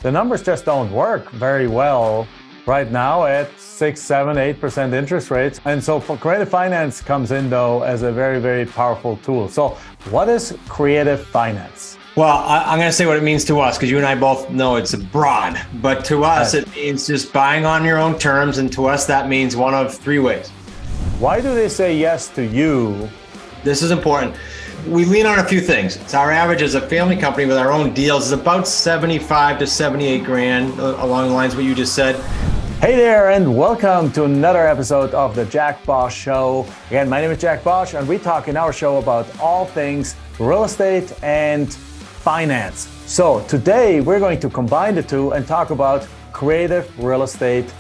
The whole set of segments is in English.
the numbers just don't work very well right now at 6, 7, 8% interest rates. And so creative finance comes in though as a very, very powerful tool. So what is creative finance? Well, I'm going to say what it means to us, because you and I both know it's broad. But to us, It means just buying on your own terms. And to us, that means one of three ways. Why do they say yes to you? This is important. We lean on a few things. It's our average as a family company with our own deals is about 75 to 78 grand, along the lines of what you just said. Hey there, and welcome to another episode of the Jack Bosch Show. Again, my name is Jack Bosch, and we talk in our show about all things real estate and finance. So today we're going to combine the two and talk about creative real estate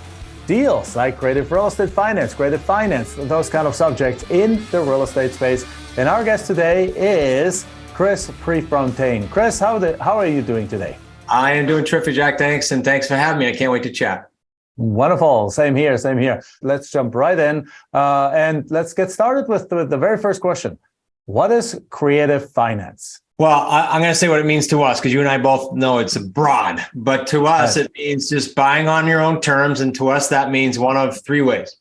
deals, like creative real estate finance, those kind of subjects in the real estate space. And our guest today is Chris Prefontaine. Chris, how are you doing today? I am doing terrific, Jack. Thanks, and thanks for having me. I can't wait to chat. Wonderful. Same here. Let's jump right in and let's get started with the very first question. What is creative finance? Well, I'm going to say what it means to us, because you and I both know it's broad. But to us, It means just buying on your own terms. And to us, that means one of three ways.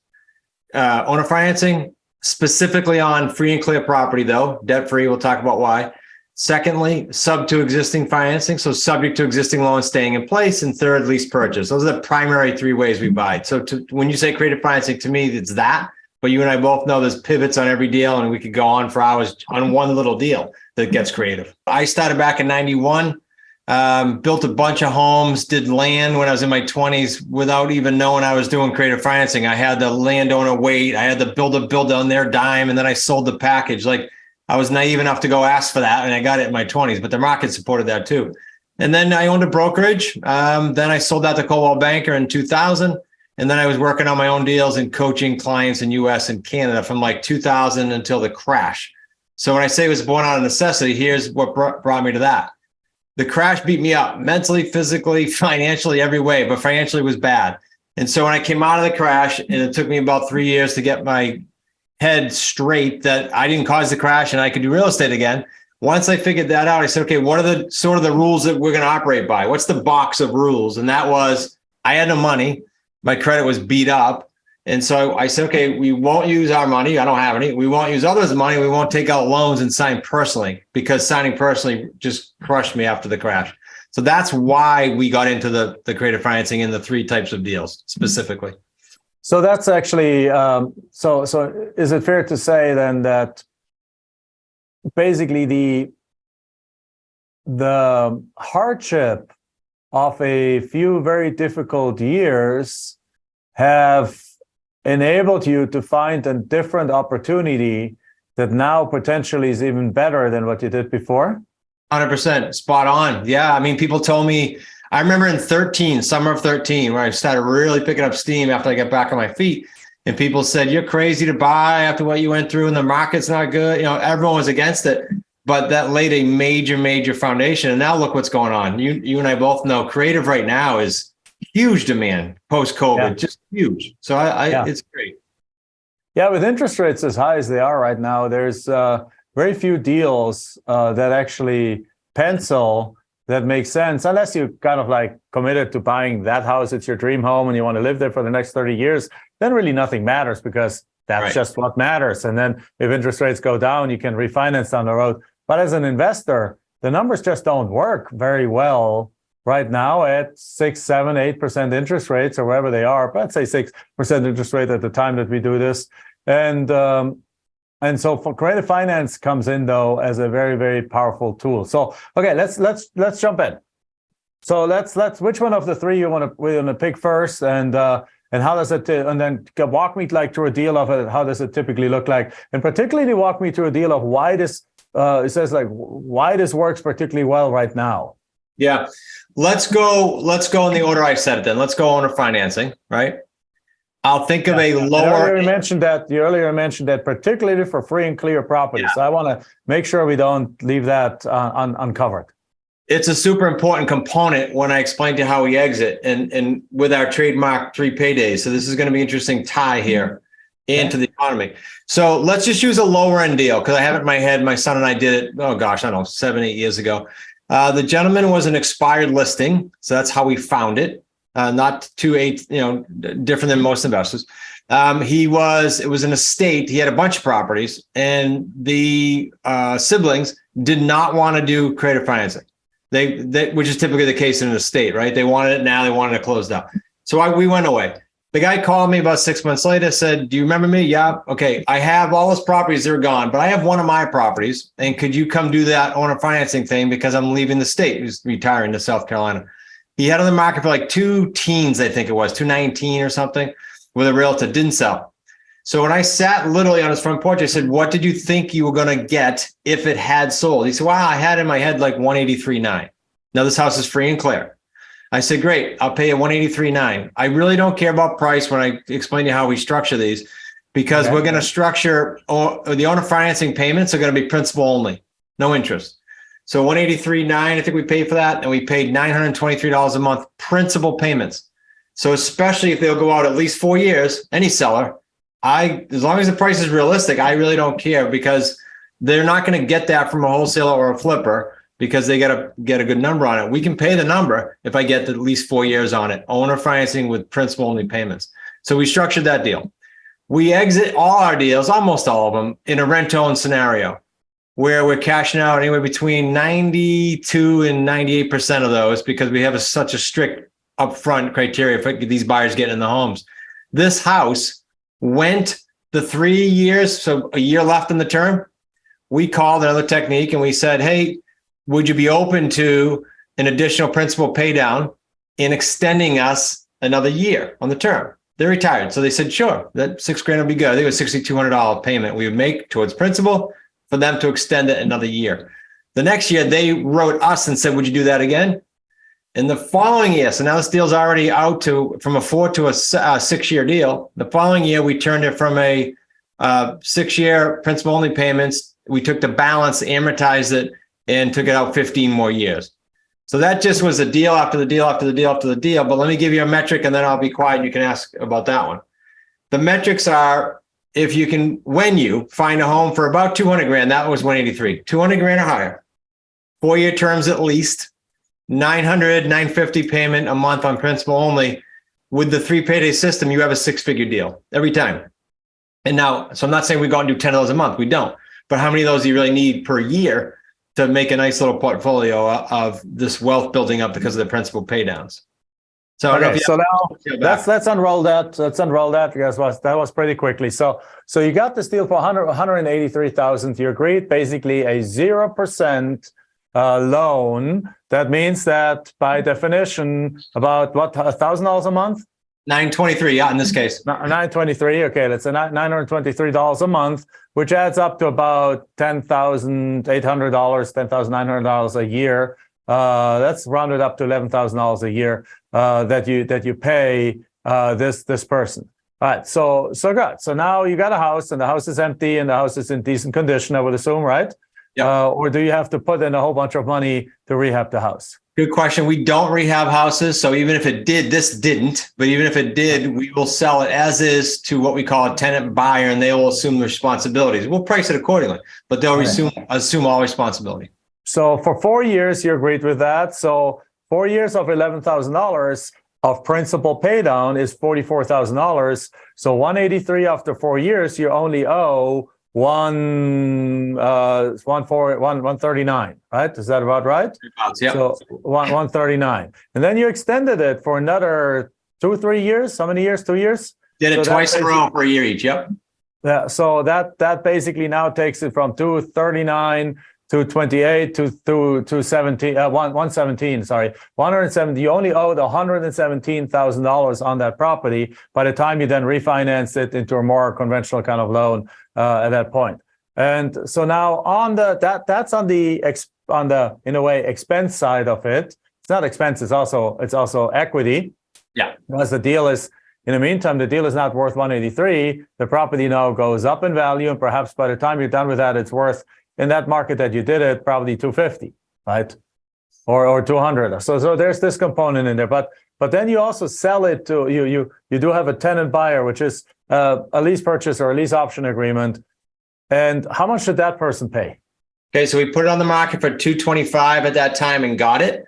Owner financing, specifically on free and clear property, though, debt-free. We'll talk about why. Secondly, sub to existing financing, so subject to existing loans staying in place. And third, lease purchase. Those are the primary three ways we buy. So when you say creative financing, to me, it's that. But you and I both know there's pivots on every deal, and we could go on for hours on one little deal that gets creative. I started back in 91, built a bunch of homes, did land when I was in my 20s without even knowing I was doing creative financing. I had the landowner wait, I had the builder build on their dime, and then I sold the package. Like, I was naive enough to go ask for that, and I got it in my 20s, but the market supported that too. And then I owned a brokerage. Then I sold that to Coldwell Banker in 2000. And then I was working on my own deals and coaching clients in US and Canada from like 2000 until the crash. So when I say it was born out of necessity, here's what brought me to that. The crash beat me up mentally, physically, financially, every way, but financially was bad. And so when I came out of the crash, and it took me about 3 years to get my head straight that I didn't cause the crash and I could do real estate again. Once I figured that out, I said, okay, what are the sort of the rules that we're going to operate by? What's the box of rules? And that was, I had no money. My credit was beat up. And so I said, okay, we won't use our money. I don't have any. We won't use others' money. We won't take out loans and sign personally, because signing personally just crushed me after the crash. So that's why we got into the creative financing in the three types of deals specifically. So that's actually, so is it fair to say then that basically the hardship of a few very difficult years have enabled you to find a different opportunity that now potentially is even better than what you did before? 100%, spot on. Yeah, I mean, people told me, I remember in summer of 13, where I started really picking up steam after I got back on my feet. And people said, you're crazy to buy after what you went through, and the market's not good. You know, everyone was against it. But that laid a major foundation. And now look what's going on. You and I both know creative right now is huge demand post-COVID, just huge. So it's great. Yeah, with interest rates as high as they are right now, there's very few deals that actually pencil that make sense, unless you kind of like committed to buying that house. It's your dream home and you want to live there for the next 30 years. Then really nothing matters, because that's just what matters. And then if interest rates go down, you can refinance down the road. But as an investor, the numbers just don't work very well right now at 6, 7, 8% interest rates, or wherever they are. But let's say 6% interest rate at the time that we do this. And so for creative finance comes in though as a very, very powerful tool. So okay, let's jump in. So let's which one of the three we want to pick first, and how does it, and then walk me like through a deal of it. How does it typically look like? And particularly walk me through a deal of why this, it says like why this works particularly well right now. Yeah, let's go in the order I said it then. Let's go owner financing, right? I'll think of a lower. You earlier mentioned that particularly for free and clear properties. Yeah. So I want to make sure we don't leave that uncovered. It's a super important component when I explain to you how we exit and with our trademark 3 paydays. So this is going to be an interesting tie here into the economy. So let's just use a lower end deal, because I have it in my head. My son and I did it, 7, 8 years ago. The gentleman was an expired listing, so that's how we found it. Not different than most investors. It was an estate. He had a bunch of properties, and the siblings did not want to do creative financing. They which is typically the case in an estate, right? They wanted it now. They wanted it closed out. So we went away. The guy called me about 6 months later, said, "Do you remember me?" "Yeah." "Okay, I have all his properties. They're gone, but I have one of my properties. And could you come do that owner financing thing because I'm leaving the state?" He's retiring to South Carolina. He had on the market for like 2 teens, I think it was 219 or something, with a realtor. Didn't sell. So when I sat literally on his front porch, I said, "What did you think you were going to get if it had sold?" He said, "Wow, I had in my head like 183.9. Now this house is free and clear." I said, "Great, I'll pay you 183.9. I really don't care about price when I explain to you how we structure these, because we're going to structure the owner financing payments are going to be principal only, no interest. So 183.9, I think we paid for that, and we paid $923 a month principal payments. So especially if they'll go out at least 4 years, any seller, as long as the price is realistic, I really don't care, because they're not going to get that from a wholesaler or a flipper, because they got to get a good number on it. We can pay the number if I get at least 4 years on it, owner financing with principal only payments. So we structured that deal. We exit all our deals, almost all of them, in a rent-to-own scenario, where we're cashing out anywhere between 92 and 98% of those, because we have such a strict upfront criteria for these buyers getting in the homes. This house went the 3 years, so a year left in the term. We called another technique and we said, "Hey, would you be open to an additional principal pay down in extending us another year on the term?" They're retired. So they said, "Sure, that $6,000 would be good." I think it was $6,200 payment we would make towards principal for them to extend it another year. The next year, they wrote us and said, "Would you do that again?" In the following year, so now this deal's already out from a 4 to a 6-year deal. The following year, we turned it from a 6-year principal only payments. We took the balance, amortized it, and took it out 15 more years. So that just was a deal after the deal after the deal after the deal. But let me give you a metric, and then I'll be quiet and you can ask about that one. The metrics are, when you find a home for about 200 grand, that was 183, 200 grand or higher, 4-year terms at least, 900, 950 payment a month on principal only. With the 3 payday system, you have a 6-figure deal every time. And now, so I'm not saying we go and do 10 of those a month. We don't. But how many of those do you really need per year to make a nice little portfolio of this wealth building up because of the principal pay downs? So, okay, so now let's unroll that. Let's unroll that, because that was pretty quickly. So you got this deal for 183,000. You agreed basically a 0% loan. That means that by definition, about what, $1,000 a month? 923, yeah, in this case. 923. Okay, that's $923 a month, which adds up to about $10,800, $10,900 a year. That's rounded up to $11,000 a year that you pay this person. All right, so good. So now you got a house, and the house is empty, and the house is in decent condition, I would assume, right? Yeah. Or do you have to put in a whole bunch of money to rehab the house? Good question. We don't rehab houses. So even if it did, this didn't, but even if it did, we will sell it as is to what we call a tenant buyer, and they will assume the responsibilities. We'll price it accordingly, but they'll assume all responsibility. So for 4 years, you agreed with that. So 4 years of $11,000 of principal pay down is $44,000. So 183 after 4 years, you only owe 139, right? Is that about right? Yeah. So 139, and then you extended it for another 2-3 years. How many years? 2 years? Did it twice in a row for a year each. Yep. Yeah. So that basically now takes it from 239 to 28 to 17, 117. Sorry, 170. You only owed $117,000 on that property by the time you then refinance it into a more conventional kind of loan at that point. And so now that's on the in a way expense side of it. It's not expense. It's also equity. Yeah. Because the deal is, in the meantime, the deal is not worth 183. The property now goes up in value, and perhaps by the time you're done with that, it's worth, in that market that you did it, probably 250, right? Or 200. So there's this component in there. But then you also sell it to, you do have a tenant buyer, which is a lease purchase or a lease option agreement. And how much should that person pay? Okay, so we put it on the market for 225 at that time and got it.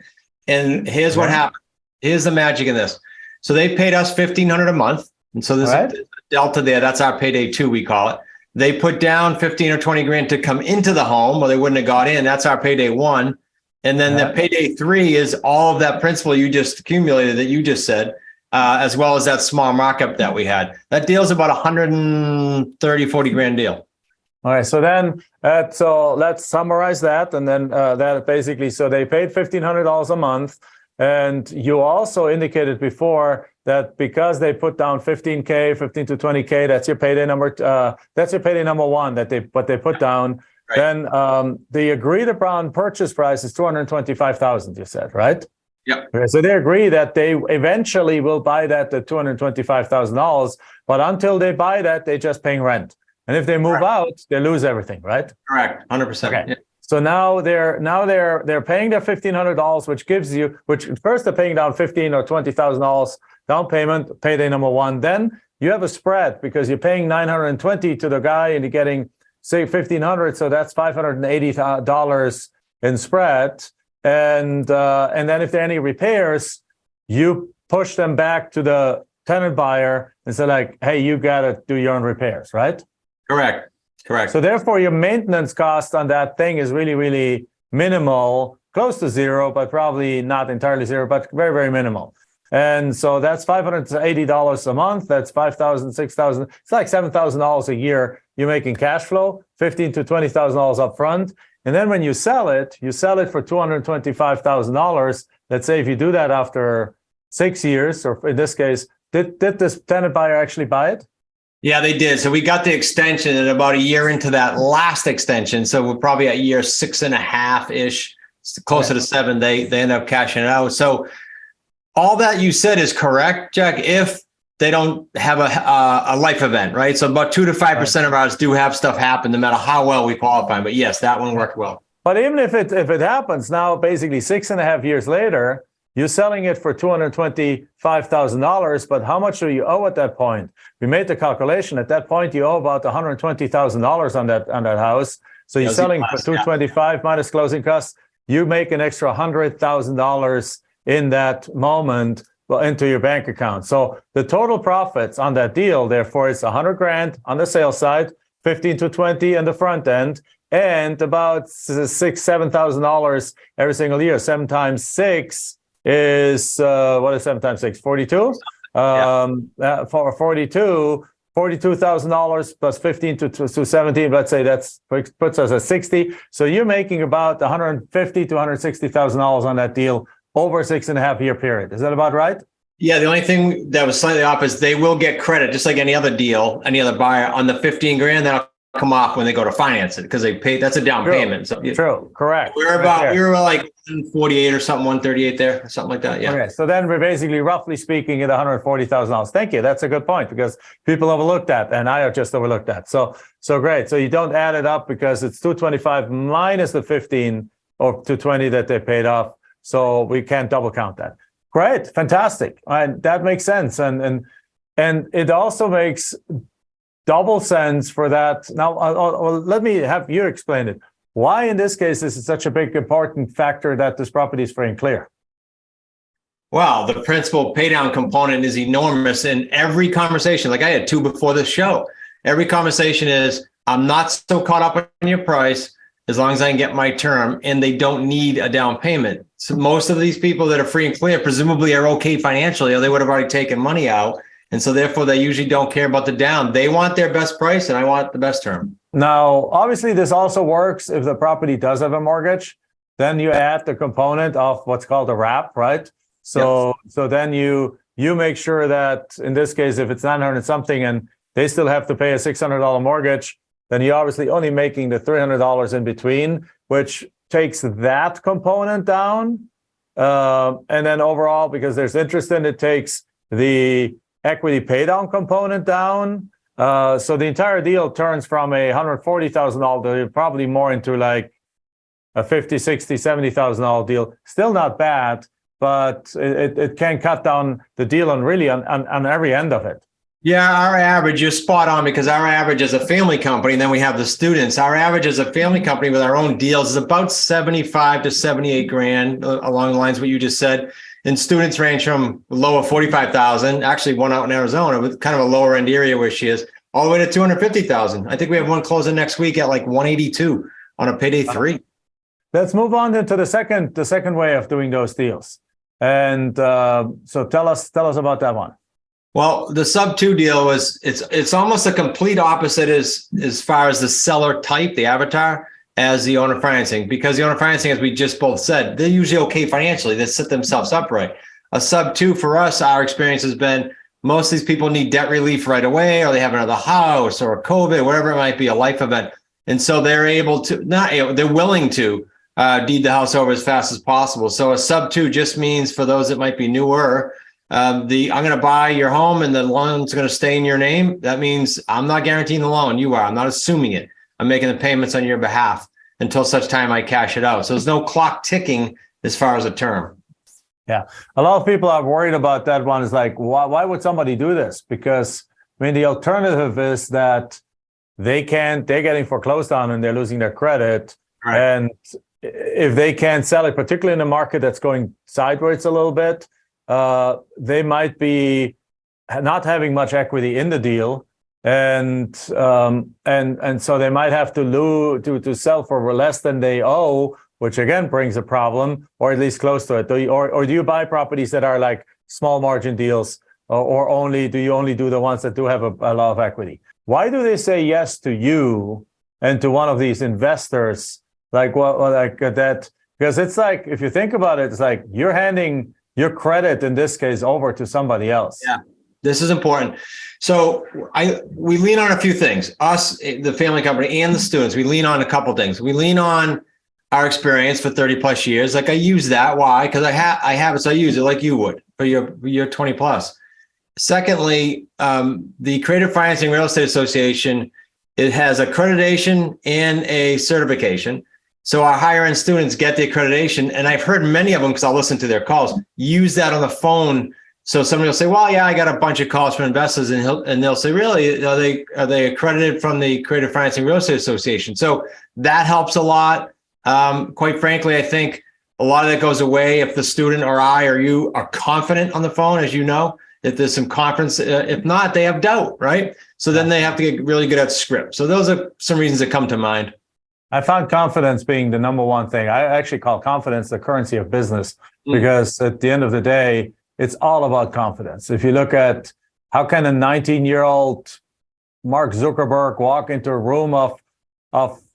And here's what happened. Here's the magic in this. So they paid us $1,500 a month. And so there's a delta there. That's our payday 2, we call it. They put down 15 or 20 grand to come into the home, or they wouldn't have got in. That's our payday 1. And then the payday 3 is all of that principal you just accumulated that you just said, as well as that small markup that we had. That deal's about 130, 40 grand deal. All right. So then, so let's summarize that. And then that basically, so they paid $1,500 a month. And you also indicated before that because they put down 15K, 15 to 20K, that's your payday number. That's your payday number 1 that they put down. Right. Then the agreed upon purchase price is $225,000. You said, right? Yeah. Okay, so they agree that they eventually will buy that at $225,000, but until they buy that, they're just paying rent. And if they move out, they lose everything, right? Correct, 100%. Okay. Yeah. So now they're paying their $1,500, which first they're paying down $15,000 or $20,000 down payment, payday number 1. Then you have a spread because you're paying $920 to the guy and you're getting say $1,500, so that's $580 in spread. And then if there are any repairs, you push them back to the tenant buyer and say like, hey, you got to do your own repairs, right? Correct. So therefore, your maintenance cost on that thing is really, really minimal, close to zero, but probably not entirely zero, but very, very minimal. And so that's $580 a month. That's $5,000, $6,000. It's like $7,000 a year you're making cash flow, $15,000 to $20,000 up front. And then when you sell it for $225,000. Let's say if you do that after 6 years, or in this case, did this tenant buyer actually buy it? Yeah, they did. So we got the extension and about a year into that last extension. So we're probably at year 6.5-ish, closer to 7. They end up cashing it out. So all that you said is correct, Jack, if they don't have a life event, right? So about 2 to 5% of ours do have stuff happen no matter how well we qualify. But yes, that one worked well. But even if it happens now, basically 6.5 years later, you're selling it for $225,000, but how much do you owe at that point? We made the calculation. At that point, you owe about $120,000 on that house. So you're selling for $225 minus closing costs. You make an extra $100,000 in that moment into your bank account. So the total profits on that deal, therefore, is $100,000 on the sales side, 15 to 20 on the front end, and about $6,000-$7,000 every single year. 7 times 6 is what is 7 times 6? 42. For 42,000 plus 15 to 17. Let's say that's puts us at 60. So you're making about $150,000 to $160,000 on that deal over a 6.5 year period. Is that about right? Yeah. The only thing that was slightly off is they will get credit, just like any other deal, any other buyer, on the 15 grand. That'll come off when they go to finance it because they pay. That's a down payment. So true, correct. We were like 148 or something, 138 there, something like that. Yeah. Okay, so then we're basically, roughly speaking, at $140,000. Thank you. That's a good point because people overlooked that, and I have just overlooked that. So great. So you don't add it up because it's 225 minus the 15 or 220 that they paid off. So we can't double count that. Great, fantastic, and that makes sense, and it also makes double sense for that. Now, let me have you explain it. Why, in this case, is it such a big, important factor that this property is free and clear? Well, the principal pay down component is enormous in every conversation. Like I had 2 before this show. Every conversation is, I'm not so caught up in your price as long as I can get my term, and they don't need a down payment. So most of these people that are free and clear presumably are okay financially, or they would have already taken money out. And so therefore, they usually don't care about the down. They want their best price, and I want the best term. Now, obviously, this also works if the property does have a mortgage. Then you add the component of what's called a wrap, right? So then you make sure that, in this case, if it's 900 something and they still have to pay a $600 mortgage, then you're obviously only making the $300 in between, which takes that component down. And then overall, because there's interest in it, takes the equity paydown component down. So the entire deal turns from a $140,000 deal probably more into like a $50,000, $60,000, $70,000 deal. Still not bad, but it can cut down the deal on every end of it. Yeah, our average, you're spot on, because our average as a family company, and then we have the students. Our average as a family company with our own deals is about 75 to 78 grand, along the lines of what you just said. And students range from low of 45,000, actually one out in Arizona with kind of a lower end area where she is, all the way to 250,000. I think we have one closing next week at like 182 on a payday 3. Let's move on into the second way of doing those deals. And so tell us about that one. Well, the sub 2 deal was it's almost a complete opposite as far as the seller type, the avatar, as the owner financing, because the owner financing, as we just both said, they're usually okay financially. They set themselves up right. A sub 2 for us, our experience has been most of these people need debt relief right away, or they have another house or a COVID, whatever it might be, a life event. And so they're they're willing to deed the house over as fast as possible. So a sub 2 just means, for those that might be newer, I'm going to buy your home and the loan's going to stay in your name. That means I'm not guaranteeing the loan. You are. I'm not assuming it. I'm making the payments on your behalf until such time I cash it out. So there's no clock ticking as far as a term. Yeah. A lot of people are worried about that one. Is like, why would somebody do this? Because, I mean, the alternative is that they're getting foreclosed on and they're losing their credit. Right. And if they can't sell it, particularly in a market that's going sideways a little bit, they might be not having much equity in the deal, and so they might have to sell for less than they owe, which again brings a problem, or at least close to it. Or do you buy properties that are like small margin deals, or do you only do the ones that do have a lot of equity? Why do they say yes to you and to one of these investors? Like that? Because it's like, if you think about it, it's like you're handing your credit in this case over to somebody else. Yeah, this is important. So we lean on a few things. Us, the family company, and the students, we lean on a couple things. We lean on our experience for 30 plus years. Like I use that. Why? Because I have it, so I use it like you would for your 20 plus. Secondly, the Creative Financing Real Estate Association, it has accreditation and a certification. So our higher end students get the accreditation, and I've heard many of them, because I'll listen to their calls, use that on the phone. So somebody will say, well, yeah, I got a bunch of calls from investors, and they'll say, really, are they accredited from the Creative Financing Real Estate Association? So that helps a lot. Quite frankly, I think a lot of that goes away if the student or I or you are confident on the phone, as you know, if there's some confidence. If not, they have doubt, right? So then they have to get really good at script. So those are some reasons that come to mind. I found confidence being the number one thing. I actually call confidence the currency of business, because at the end of the day, it's all about confidence. If you look at how can a 19-year-old Mark Zuckerberg walk into a room of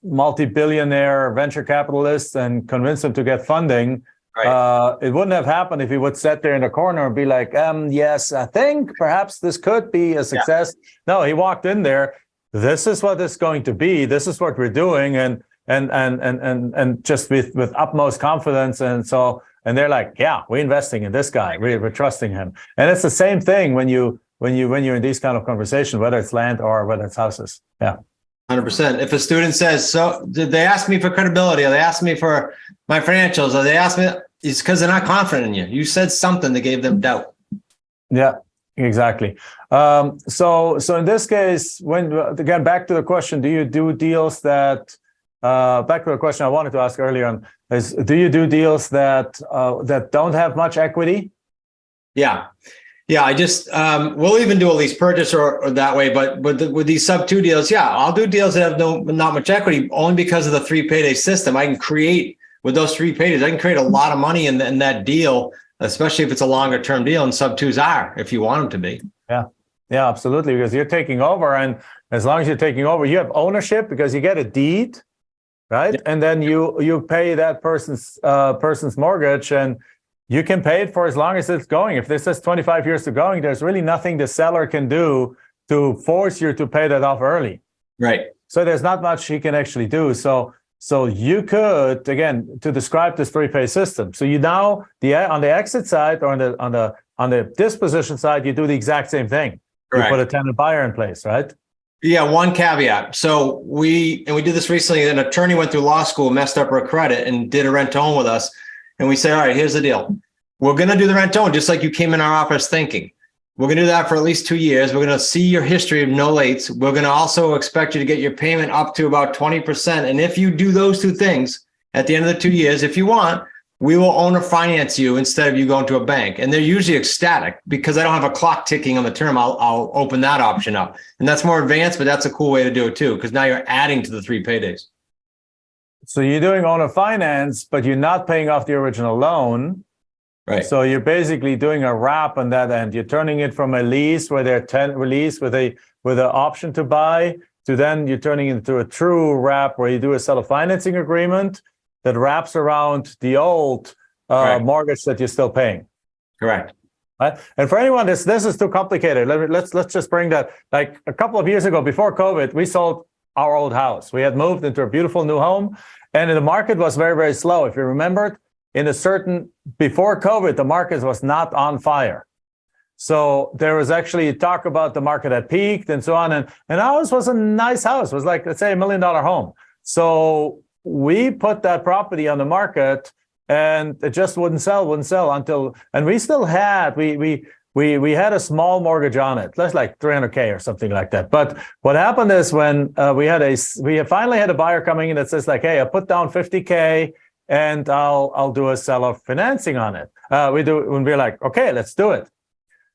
multi-billionaire venture capitalists and convince them to get funding, right. It wouldn't have happened if he would sit there in the corner and be like, yes, I think perhaps this could be a success. Yeah. No, he walked in there. This is what it's going to be. This is what we're doing, and just with utmost confidence. And they're like, yeah, we're investing in this guy. We're trusting him. And it's the same thing when you're in these kind of conversations, whether it's land or whether it's houses. Yeah. 100%. If a student says, so did they ask me for credibility? Or they asked me for my financials? Or they asked me, it's because they're not confident in you. You said something that gave them doubt. Yeah. Exactly. So in this case, again, back to the question, do you do deals that, back to the question I wanted to ask earlier on, is do you do deals that don't have much equity? Yeah. I just, we'll even do a lease purchase or that way, but with these sub 2 deals, yeah, I'll do deals that have not much equity, only because of the 3 payday system. I can create, with those 3 paydays, I can create a lot of money in that deal, especially if it's a longer term deal, and sub 2s are, if you want them to be. Yeah, absolutely. Because you're taking over, and as long as you're taking over, you have ownership because you get a deed, right? Yeah. And then you pay that person's mortgage, and you can pay it for as long as it's going. If this says 25 years to going, there's really nothing the seller can do to force you to pay that off early. Right. So there's not much he can actually do. So you could, again, to describe this 3-pay system. So you now on the exit side or on the disposition side, you do the exact same thing. Correct. You put a tenant buyer in place, right? Yeah, one caveat. So we did this recently. An attorney went through law school, messed up her credit, and did a rent-to-own with us. And we say, all right, here's the deal. We're going to do the rent-to-own just like you came in our office thinking. We're going to do that for at least 2 years. We're going to see your history of no lates. We're going to also expect you to get your payment up to about 20%. And if you do those two things at the end of the 2 years, if you want, we will owner finance you instead of you going to a bank. And they're usually ecstatic because I don't have a clock ticking on the term. I'll open that option up. And that's more advanced, but that's a cool way to do it too, because now you're adding to the 3 paydays. So you're doing owner finance, but you're not paying off the original loan. Right. So you're basically doing a wrap on that end. You're turning it from a lease where they're release with an option to buy to then you're turning it into a true wrap where you do a seller financing agreement that wraps around the old mortgage that you're still paying. Correct. Right? And for anyone, this is too complicated. Let's just bring that. Like a couple of years ago, before COVID, we sold our old house. We had moved into a beautiful new home, and the market was very, very slow. If you remembered, before COVID, the market was not on fire. So there was actually talk about the market had peaked and so on. And ours was a nice house. It was like, let's say, $1 million home. So we put that property on the market and it just wouldn't sell until, and we still had, we had a small mortgage on it. That's like $300K or something like that. But what happened is when we finally had a buyer coming in that says like, hey, I put down $50K, and I'll do a seller financing on it. When we're like, okay, let's do it.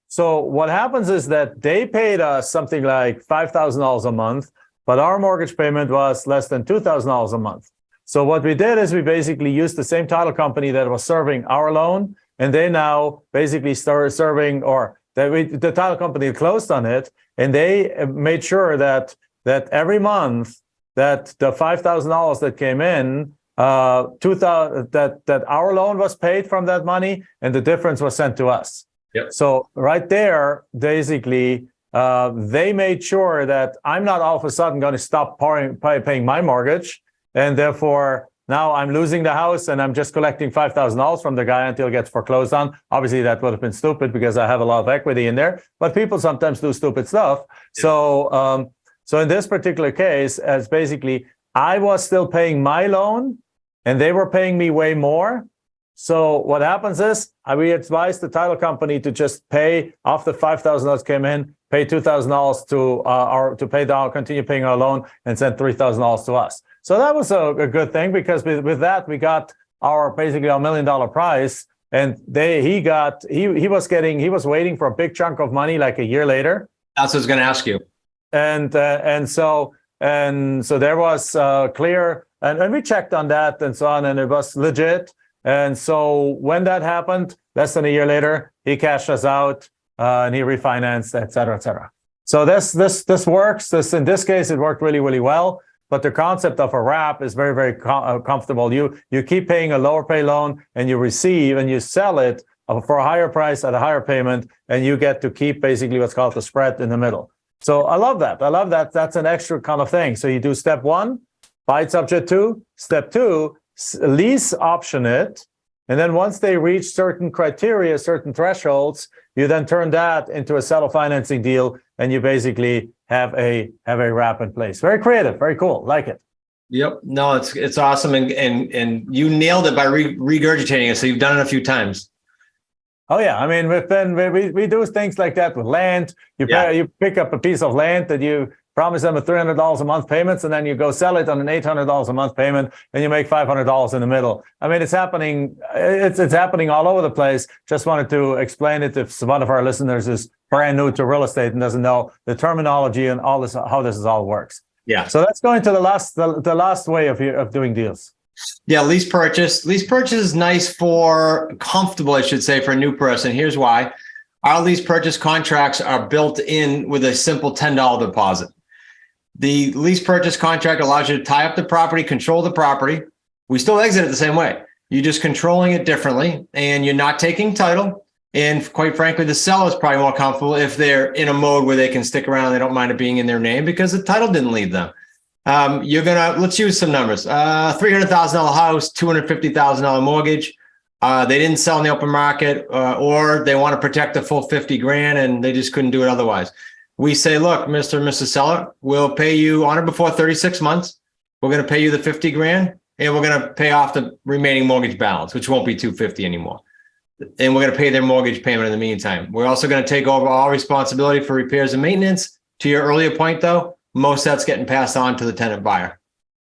So what happens is that they paid us something like $5,000 a month, but our mortgage payment was less than $2,000 a month. So what we did is we basically used the same title company that was serving our loan, and they now basically started serving, or the title company closed on it, and they made sure that every month that the $5,000 that came in, that our loan was paid from that money, and the difference was sent to us. Yep. So right there, basically, they made sure that I'm not all of a sudden going to stop paying my mortgage, and therefore now I'm losing the house and I'm just collecting $5,000 from the guy until it gets foreclosed on. Obviously, that would have been stupid because I have a lot of equity in there, but people sometimes do stupid stuff. Yeah. So in this particular case, as basically I was still paying my loan, and they were paying me way more. So what happens is we advised the title company to just pay off the $5,000 came in, pay $2,000 to pay down, continue paying our loan, and send $3,000 to us. So that was a good thing because with that we got basically our $1 million price, and he was waiting for a big chunk of money like a year later. That's what I was going to ask you. And so there was clear. And we checked on that and so on, and it was legit. And so when that happened, less than a year later, he cashed us out and he refinanced, et cetera, et cetera. So this works. In this case, it worked really, really well. But the concept of a wrap is very, very comfortable. You keep paying a lower pay loan, and you receive and you sell it for a higher price at a higher payment, and you get to keep basically what's called the spread in the middle. So I love that. That's an extra kind of thing. So you do step one, buy it subject to. Step two, lease option it. And then once they reach certain criteria, certain thresholds, you then turn that into a seller financing deal, and you basically have a wrap in place. Very creative, very cool. Like it. Yep. No, it's awesome. And you nailed it by regurgitating it. So you've done it a few times. Oh yeah, I mean, we do things like that with land. You pick up a piece of land that you promise them a $300 a month payments, and then you go sell it on an $800 a month payment, and you make $500 in the middle. I mean, it's happening. It's happening all over the place. Just wanted to explain it if one of our listeners is brand new to real estate and doesn't know the terminology and all this, how this all works. Yeah. So let's go into the last way of doing deals. Yeah, lease purchase. Lease purchase is nice comfortable, I should say, for a new person. Here's why. Our lease purchase contracts are built in with a simple $10 deposit. The lease purchase contract allows you to tie up the property, control the property. We still exit it the same way. You're just controlling it differently, and you're not taking title. And quite frankly, the seller is probably more comfortable if they're in a mode where they can stick around and they don't mind it being in their name because the title didn't leave them. Let's use some numbers. $300,000 house, $250,000 mortgage. They didn't sell in the open market, or they want to protect the full 50 grand and they just couldn't do it otherwise. We say, look, Mr. and Mrs. Seller, we'll pay you on or before 36 months. We're going to pay you the 50 grand, and we're going to pay off the remaining mortgage balance, which won't be 250 anymore. and we're going to pay their mortgage payment in the meantime. We're also going to take over all responsibility for repairs and maintenance. To your earlier point, though, most of that's getting passed on to the tenant buyer.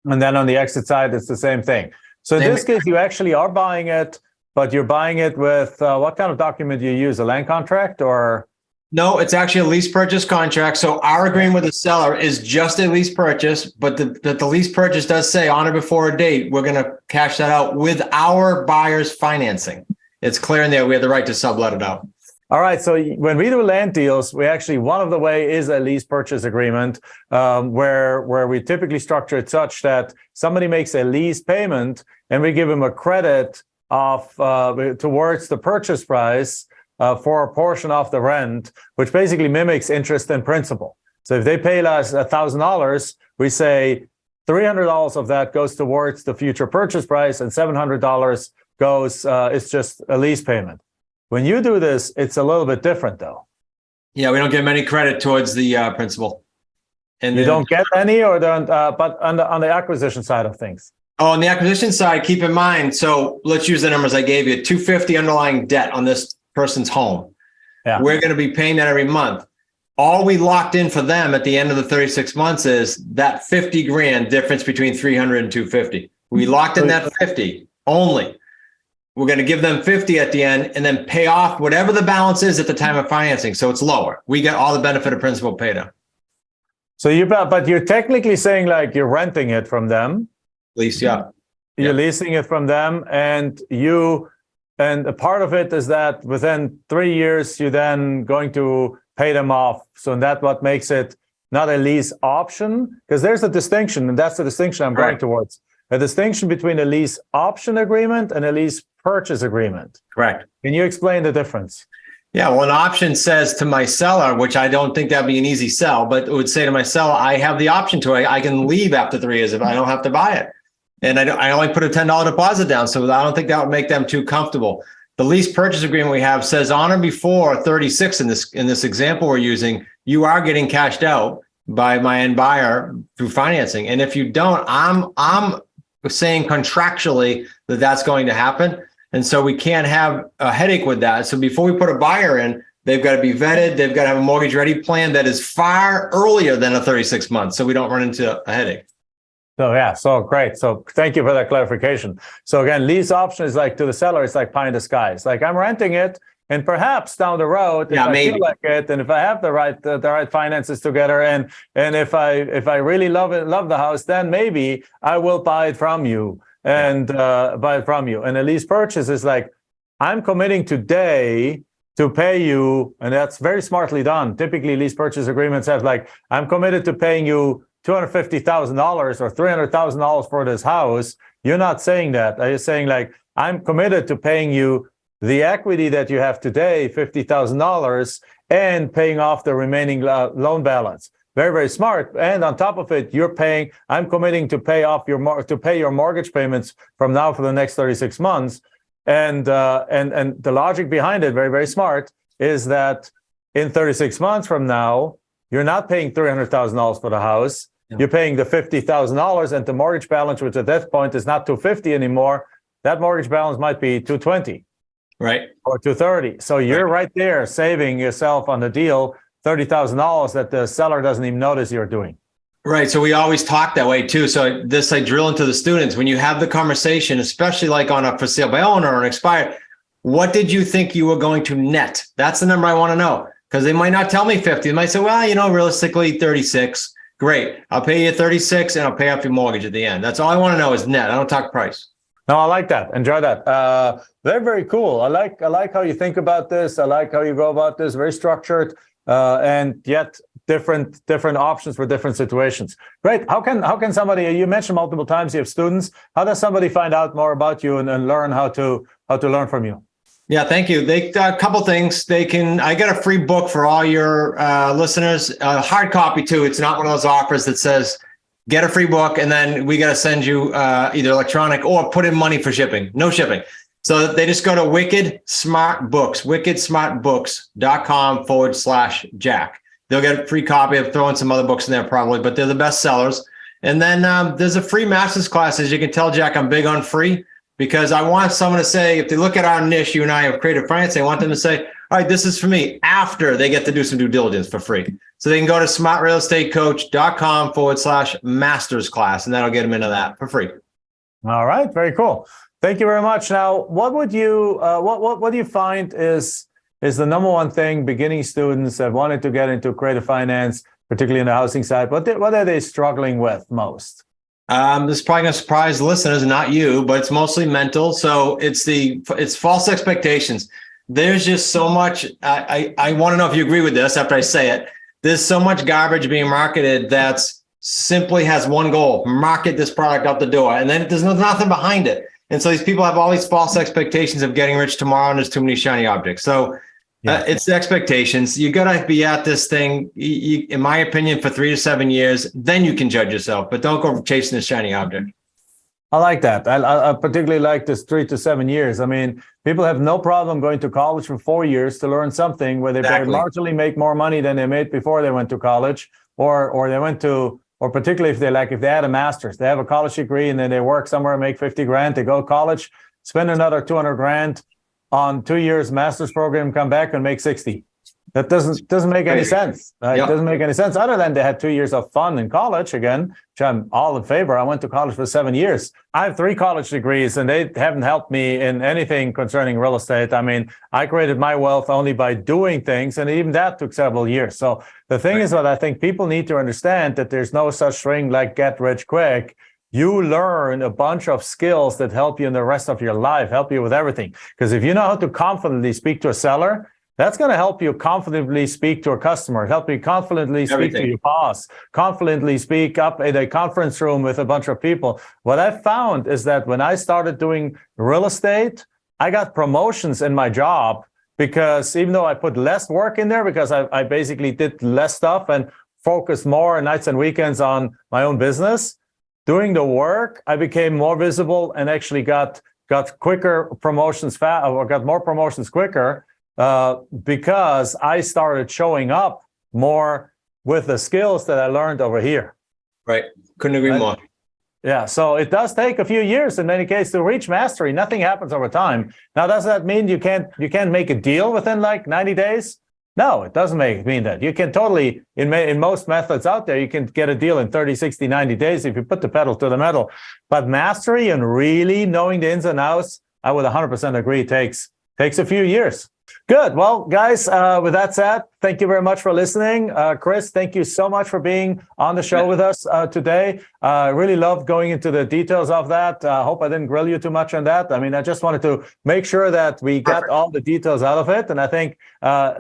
And then on the exit side, it's the same thing. So in this case, you actually are buying it, but you're buying it with what kind of document do you use? A land contract or? No, it's actually a lease purchase contract. So our agreement with the seller is just a lease purchase, but the lease purchase does say on or before a date, we're going to cash that out with our buyer's financing. It's clear in there. We have the right to sublet it out. All right. So when we do land deals, we actually, one of the way is a lease purchase agreement, where we typically structure it such that somebody makes a lease payment and we give them a credit of towards the purchase price for a portion of the rent, which basically mimics interest and principal. So if they pay us $1,000, we say $300 of that goes towards the future purchase price and $700 goes, it's just a lease payment. When you do this, it's a little bit different though. Yeah, we don't give them any credit towards the principal. And you don't get any, or but on the acquisition side of things. Oh, on the acquisition side, keep in mind, so let's use the numbers I gave you, $250 underlying debt on this person's home. Yeah. We're going to be paying that every month. All we locked in for them at the end of the 36 months is that 50 grand difference between 300 and 250. We locked in that 50 only. We're going to give them 50 at the end and then pay off whatever the balance is at the time of financing. So it's lower. We get all the benefit of principal paid up. So but you're technically saying like you're renting it from them. Lease, yeah. You're leasing it from them, and a part of it is that within 3 years, you're then going to pay them off. So that's what makes it not a lease option, because there's a distinction, and that's the distinction I'm going towards. A distinction between a lease option agreement and a lease purchase agreement. Correct. Can you explain the difference? Yeah, well, an option says to my seller, which I don't think that'd be an easy sell, but it would say to my seller, I have the option to, I can leave after 3 years if I don't have to buy it. And I only put a $10 deposit down, so I don't think that would make them too comfortable. The lease purchase agreement we have says on or before 36 in this example we're using, you are getting cashed out by my end buyer through financing. And if you don't, I'm saying contractually that that's going to happen. And so we can't have a headache with that. So before we put a buyer in, they've got to be vetted. They've got to have a mortgage ready plan that is far earlier than a 36 months. So we don't run into a headache. So yeah, so great. So thank you for that clarification. So again, lease option is like to the seller, it's like pie in the sky. It's like I'm renting it, and perhaps down the road, if I feel like it, and if I have the right finances together, and if I really love the house, then maybe I will buy it from you and buy it from you. And a lease purchase is like I'm committing today to pay you, and that's very smartly done. Typically, lease purchase agreements have like I'm committed to paying you $250,000 or $300,000 for this house. You're not saying that. You're saying like, I'm committed to paying you the equity that you have today, $50,000, and paying off the remaining loan balance. Very, very smart. And on top of it, I'm committing to pay your mortgage payments from now for the next 36 months. And the logic behind it, very, very smart, is that in 36 months from now, you're not paying $300,000 for the house. You're paying the $50,000, and the mortgage balance, which at that point is not $250 anymore. That mortgage balance might be $220, right, or $230. So you're right there saving yourself on the deal $30,000 that the seller doesn't even notice you're doing. Right. So we always talk that way too. So this I drill into the students when you have the conversation, especially like on a for sale by owner or an expired. What did you think you were going to net? That's the number I want to know. Because they might not tell me 50. They might say, well, realistically 36. Great. I'll pay you 36 and I'll pay off your mortgage at the end. That's all I want to know is net. I don't talk price. No, I like that. Enjoy that. Very, very cool. I like how you think about this. I like how you go about this. Very structured, and yet different options for different situations. Great. How can somebody? You mentioned multiple times you have students. How does somebody find out more about you and learn how to learn from you? Yeah, thank you. A couple things. I got a free book for all your listeners, hard copy too. It's not one of those offers that says, get a free book and then we got to send you either electronic or put in money for shipping. No shipping. So they just go to wickedsmartbooks.com/Jack. They'll get a free copy. I've thrown some other books in there probably, but they're the best sellers. And then there's a free master's classes. You can tell Jack I'm big on free, because I want someone to say, if they look at our niche, you and I have creative financing, I want them to say, all right, this is for me, after they get to do some due diligence for free. So they can go to smartrealestatecoach.com/masters class, and that'll get them into that for free. All right, very cool. Thank you very much. Now, what would you what do you find is the number one thing beginning students that wanted to get into creative finance, particularly in the housing side, what are they struggling with most? This is probably going to surprise the listeners, not you, but it's mostly mental. So it's false expectations. There's just so much. I want to know if you agree with this after I say it. There's so much garbage being marketed that's simply has one goal: market this product out the door, and then there's nothing behind it. And so these people have all these false expectations of getting rich tomorrow, and there's too many shiny objects. So it's the expectations. You got to be at this thing, in my opinion, for 3 to 7 years. Then you can judge yourself, but don't go chasing the shiny object. I like that. I particularly like this 3 to 7 years. I mean, people have no problem going to college for 4 years to learn something where they marginally make more money than they made before they went to college, or they went to, or particularly if they had a master's, they have a college degree and then they work somewhere and make 50 grand, they go to college, spend another 200 grand on 2 years master's program, come back and make 60. That doesn't make any sense. It doesn't make any sense other than they had 2 years of fun in college, again, which I'm all in favor. I went to college for 7 years. I have 3 college degrees and they haven't helped me in anything concerning real estate. I mean, I created my wealth only by doing things, and even that took several years. So the thing is that I think people need to understand that there's no such thing like get rich quick. You learn a bunch of skills that help you in the rest of your life, help you with everything. Because if you know how to confidently speak to a seller, that's going to help you confidently speak to a customer, help you confidently speak to your boss, confidently speak up in a conference room with a bunch of people. What I found is that when I started doing real estate, I got promotions in my job because even though I put less work in there, because I basically did less stuff and focused more nights and weekends on my own business, doing the work, I became more visible and actually got quicker promotions, or got more promotions quicker. Because I started showing up more with the skills that I learned over here. Right. Couldn't agree more. Yeah. So it does take a few years in many cases to reach mastery. Nothing happens over time. Now, does that mean you can't make a deal within like 90 days? No, it doesn't mean that. You can totally, in most methods out there, you can get a deal in 30, 60, 90 days if you put the pedal to the metal. But mastery and really knowing the ins and outs, I would 100% agree, takes a few years. Good. Well, guys, with that said, thank you very much for listening. Chris, thank you so much for being on the show with us today. I really loved going into the details of that. I hope I didn't grill you too much on that. I mean, I just wanted to make sure that we got all the details out of it. And I think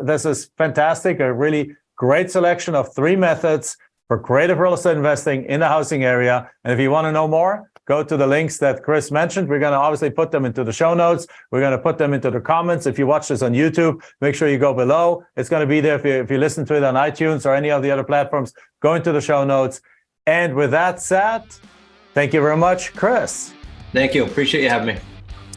this is fantastic, a really great selection of 3 methods for creative real estate investing in the housing area. And if you want to know more, go to the links that Chris mentioned. We're going to obviously put them into the show notes. We're going to put them into the comments. If you watch this on YouTube, make sure you go below. It's going to be there if you listen to it on iTunes or any of the other platforms. Go into the show notes. And with that said, thank you very much, Chris. Thank you. Appreciate you having me.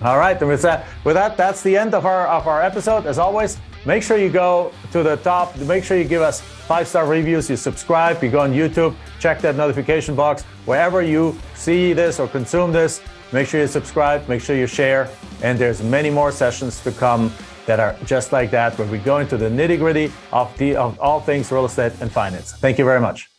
All right. And with that, that's the end of our episode. As always, make sure you go to the top. Make sure you give us 5-star reviews. You subscribe. You go on YouTube. Check that notification box. Wherever you see this or consume this, make sure you subscribe. Make sure you share. And there's many more sessions to come that are just like that, where we go into the nitty-gritty of all things real estate and finance. Thank you very much.